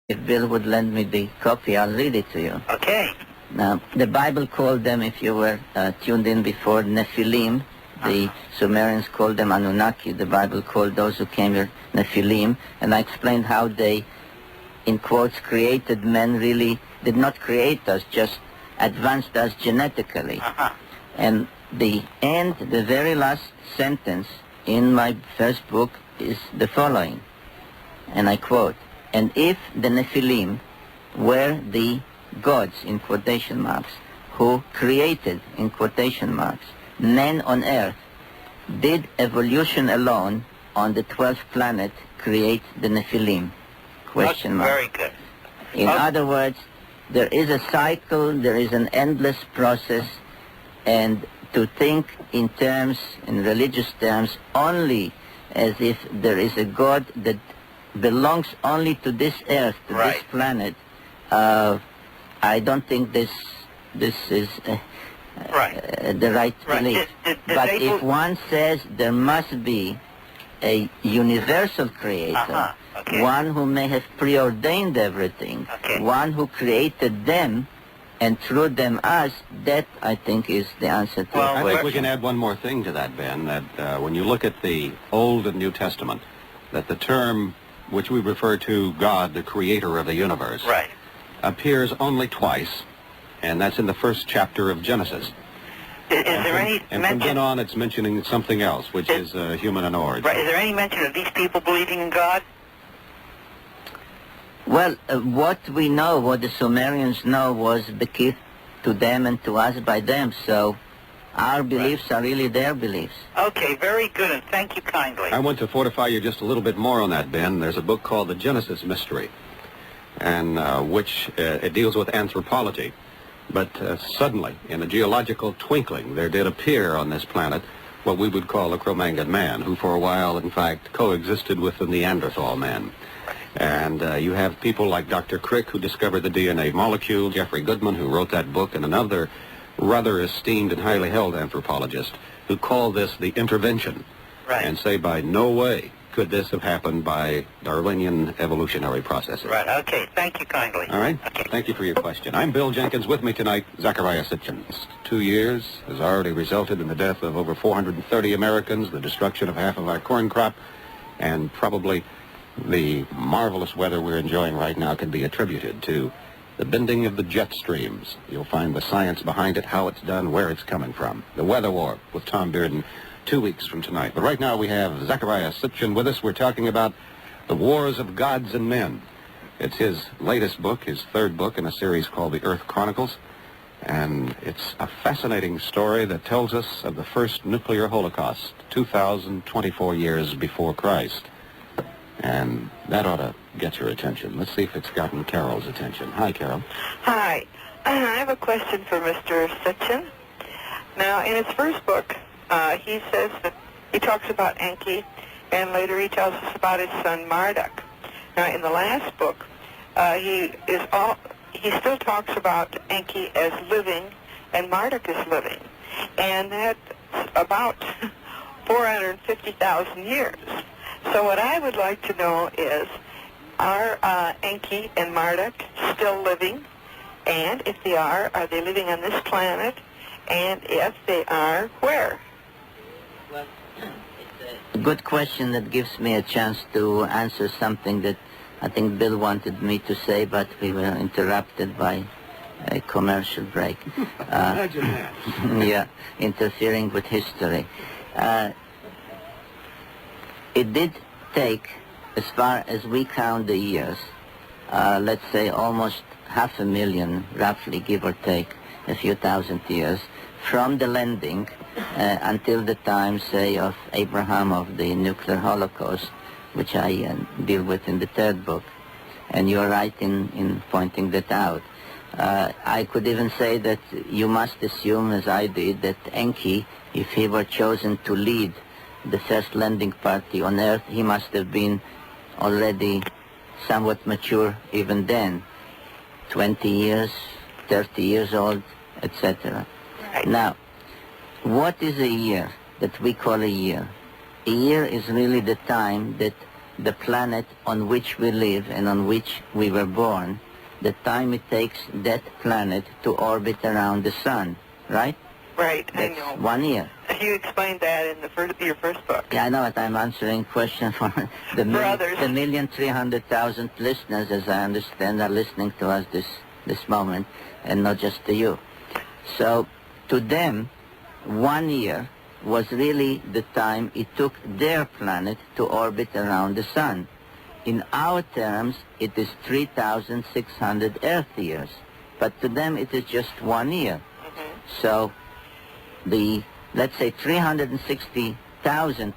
If Bill would lend me the copy, I'll read it to you. Okay. Now, the Bible called them, if you were tuned in before, Nephilim. The Sumerians called them Anunnaki. The Bible called those who came here Nephilim. And I explained how they, in quotes, created men, really did not create us, just advanced us genetically. And the end, the very last sentence in my first book is the following, and I quote, "And if the Nephilim were the gods, in quotation marks, who created, in quotation marks, men on earth, did evolution alone on the 12th planet create the Nephilim?" Question mark. Very good. In other words, there is a cycle, there is an endless process, and to think in terms, in religious terms, only as if there is a God that belongs only to this earth, to this planet, I don't think this is the right belief. But if one says there must be a universal creator, one who may have preordained everything, one who created them and through them us, that I think is the answer to I think we can add one more thing to that, Ben, that when you look at the Old and New Testament, that the term which we refer to God, the creator of the universe, appears only twice, and that's in the first chapter of Genesis. Is there any and mention... from then on, it's mentioning something else, which is human in origin. Right. Is there any mention of these people believing in God? Well, what we know, what the Sumerians know, was bequeathed to them and to us by them, so our beliefs are really their beliefs. Okay, very good, and thank you kindly. I want to fortify you just a little bit more on that, Ben. There's a book called The Genesis Mystery, and which it deals with anthropology. But suddenly, in a geological twinkling, there did appear on this planet what we would call a Cro-Magnon man, who for a while, in fact, coexisted with the Neanderthal man. And you have people like Dr. Crick, who discovered the DNA molecule, Jeffrey Goodman, who wrote that book, and another rather esteemed and highly held anthropologist who call this the intervention, and say by no way could this have happened by Darwinian evolutionary processes. Right, okay, thank you kindly. All right, okay. Thank you for your question. I'm Bill Jenkins. With me tonight, Zecharia Sitchin. 2 years has already resulted in the death of over 430 Americans, the destruction of half of our corn crop, and probably the marvelous weather we're enjoying right now can be attributed to the bending of the jet streams. You'll find the science behind it, how it's done, where it's coming from. The Weather War with Tom Bearden 2 weeks from tonight. But right now we have Zecharia Sitchin with us. We're talking about the Wars of Gods and Men. It's his latest book, his third book in a series called The Earth Chronicles. And it's a fascinating story that tells us of the first nuclear holocaust, 2,024 years before Christ. And that ought to get your attention. Let's see if it's gotten Carol's attention. Hi, Carol. Hi. I have a question for Mr. Sitchin. Now, in his first book, he says that he talks about Enki, and later he tells us about his son Marduk. Now, in the last book, he still talks about Enki as living, and Marduk as living, and that's about 450,000 years. So what I would like to know is, are Enki and Marduk still living? And if they are they living on this planet? And if they are, where? Well, it's a good question that gives me a chance to answer something that I think Bill wanted me to say, but we were interrupted by a commercial break. Imagine that. Yeah, interfering with history. It did take, as far as we count the years, let's say almost 500,000, roughly, give or take, a few thousand years, from the landing until the time, say, of Abraham, of the nuclear holocaust, which I deal with in the third book. And you're right in pointing that out. I could even say that you must assume, as I did, that Enki, if he were chosen to lead the first landing party on Earth, he must have been already somewhat mature even then, 20 years, 30 years old, etc. Now, what is a year that we call a year? A year is really the time that the planet on which we live and on which we were born, the time it takes that planet to orbit around the sun, right? Right, That's I know. 1 year. You explained that in your first book. Yeah, I know it. I'm answering questions for the others. 1,300,000 listeners, as I understand, are listening to us this moment, and not just to you. So, to them, 1 year was really the time it took their planet to orbit around the sun. In our terms, it is 3,600 Earth years, but to them it is just 1 year. So, let's say 360,000